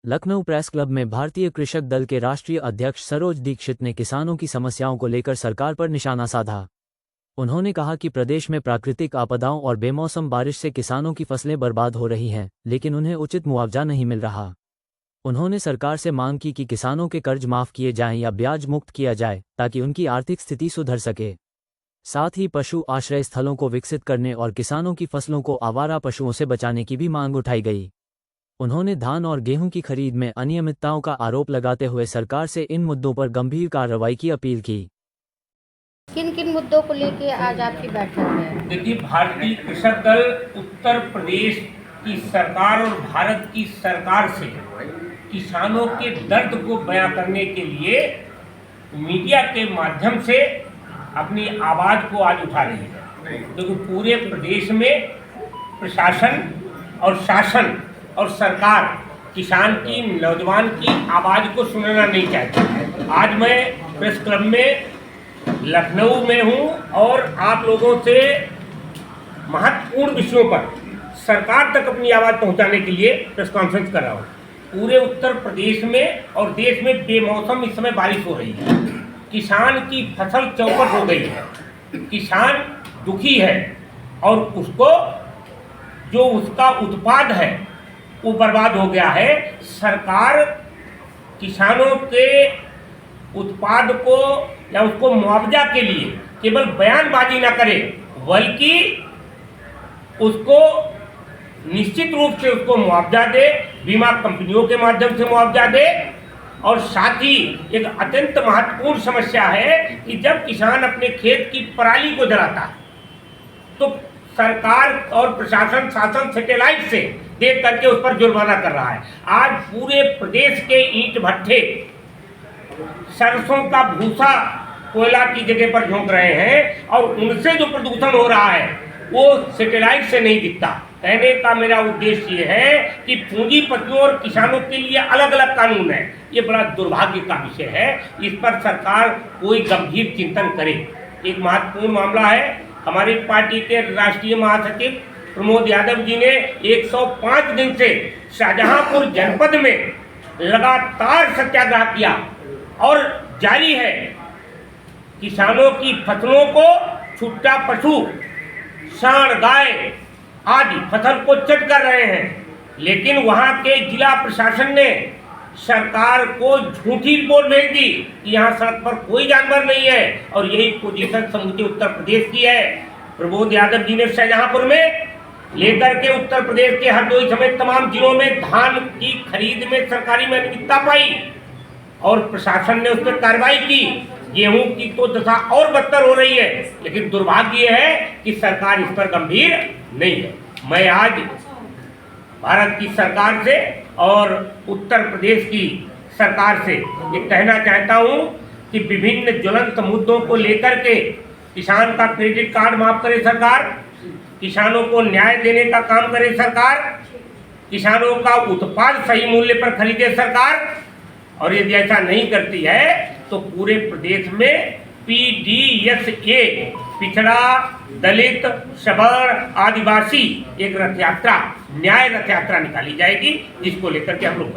Lucknow press club में भारतीय कृषक दल के राष्ट्रीय अध्यक्ष सरोज दीक्षित ने किसानों की समस्याओं को लेकर सरकार पर निशाना साधा। उन्होंने कहा कि प्रदेश में प्राकृतिक आपदाओं और बेमौसम बारिश से किसानों की फसलें बर्बाद हो रही हैं, लेकिन उन्हें उचित मुआवजा नहीं मिल रहा। उन्होंने सरकार से मांग की कि किसानों के कर्ज माफ किए जाएं या ब्याज मुक्त किया जाए ताकि उनकी आर्थिक स्थिति सुधर सके। साथ ही पशु आश्रय स्थलों को विकसित करने और किसानों की फसलों को आवारा पशुओं से बचाने की भी मांग उठाई गई। उन्होंने धान और गेहूं की खरीद में अनियमितताओं का आरोप लगाते हुए सरकार से इन मुद्दों पर गंभीर कार्रवाई की अपील की। किन किन मुद्दों को लेकर आज आपकी बैठक है? देखिए, भारतीय कृषक दल उत्तर प्रदेश की सरकार और भारत की सरकार से किसानों के दर्द को बयां करने के लिए मीडिया के माध्यम से अपनी आवाज़ को आज उठा रही है। क्योंकि पूरे प्रदेश में प्रशासन और शासन और सरकार किसान की, नौजवान की आवाज़ को सुनना नहीं चाहती। आज मैं प्रेस क्लब में लखनऊ में हूँ और आप लोगों से महत्वपूर्ण विषयों पर सरकार तक अपनी आवाज़ पहुँचाने के लिए प्रेस कॉन्फ्रेंस कर रहा हूँ। पूरे उत्तर प्रदेश में और देश में बेमौसम इस समय बारिश हो रही है। किसान की फसल चौपट हो गई है, किसान दुखी है और उसको जो उसका उत्पाद है वो बर्बाद हो गया है। सरकार किसानों के उत्पाद को या उसको मुआवजा के लिए केवल बयानबाजी ना करे, बल्कि उसको निश्चित रूप से उसको मुआवजा दे, बीमा कंपनियों के माध्यम से मुआवजा दे। और साथ ही एक अत्यंत महत्वपूर्ण समस्या है कि जब किसान अपने खेत की पराली को जलाता है तो सरकार और प्रशासन, शासन सैटेलाइट से देख करके उस पर जुर्माना कर रहा है। आज पूरे प्रदेश के ईंट भट्ठे सरसों का भूसा कोयला की जगह पर झोंक रहे हैं और उनसे जो प्रदूषण हो रहा है वो सैटेलाइट से नहीं दिखता। कहने का मेरा उद्देश्य ये है कि पूंजीपतियों और किसानों के लिए अलग अलग कानून है। ये बड़ा दुर्भाग्य का विषय है। इस पर सरकार कोई गंभीर चिंतन करे। एक महत्वपूर्ण मामला है, हमारी पार्टी के राष्ट्रीय महासचिव प्रमोद यादव जी ने 105 दिन से शाहजहांपुर जनपद में लगातार सत्याग्रह किया और जारी है। किसानों की फसलों को छुट्टा पशु, सांड, गाय आदि फसल को चट कर रहे हैं, लेकिन वहां के जिला प्रशासन ने सरकार को झूठी रिपोर्ट भेज दी कि यहाँ सड़क पर कोई जानवर नहीं है। और यही पोजीशन समूचे उत्तर प्रदेश की है। प्रमोद यादव जी ने शाहजहांपुर में लेकर के उत्तर प्रदेश के हरदोई समेत तमाम जिलों में धान की खरीद में सरकारी में अनियमितता पाई और प्रशासन ने उस पर कार्रवाई की। गेहूं की तो दशा और बदतर हो रही है, लेकिन दुर्भाग्य यह है कि सरकार इस पर गंभीर नहीं है। मैं आज भारत की सरकार से और उत्तर प्रदेश की सरकार से ये कहना चाहता हूं कि विभिन्न ज्वलंत मुद्दों को लेकर के किसान का क्रेडिट कार्ड माफ करे सरकार, किसानों को न्याय देने का काम करे सरकार, किसानों का उत्पाद सही मूल्य पर खरीदे सरकार। और यदि ऐसा नहीं करती है तो पूरे प्रदेश में PDSA, पिछड़ा, दलित, सवर्ण, आदिवासी एक रथ यात्रा, न्याय रथ यात्रा निकाली जाएगी, जिसको लेकर के हम लोग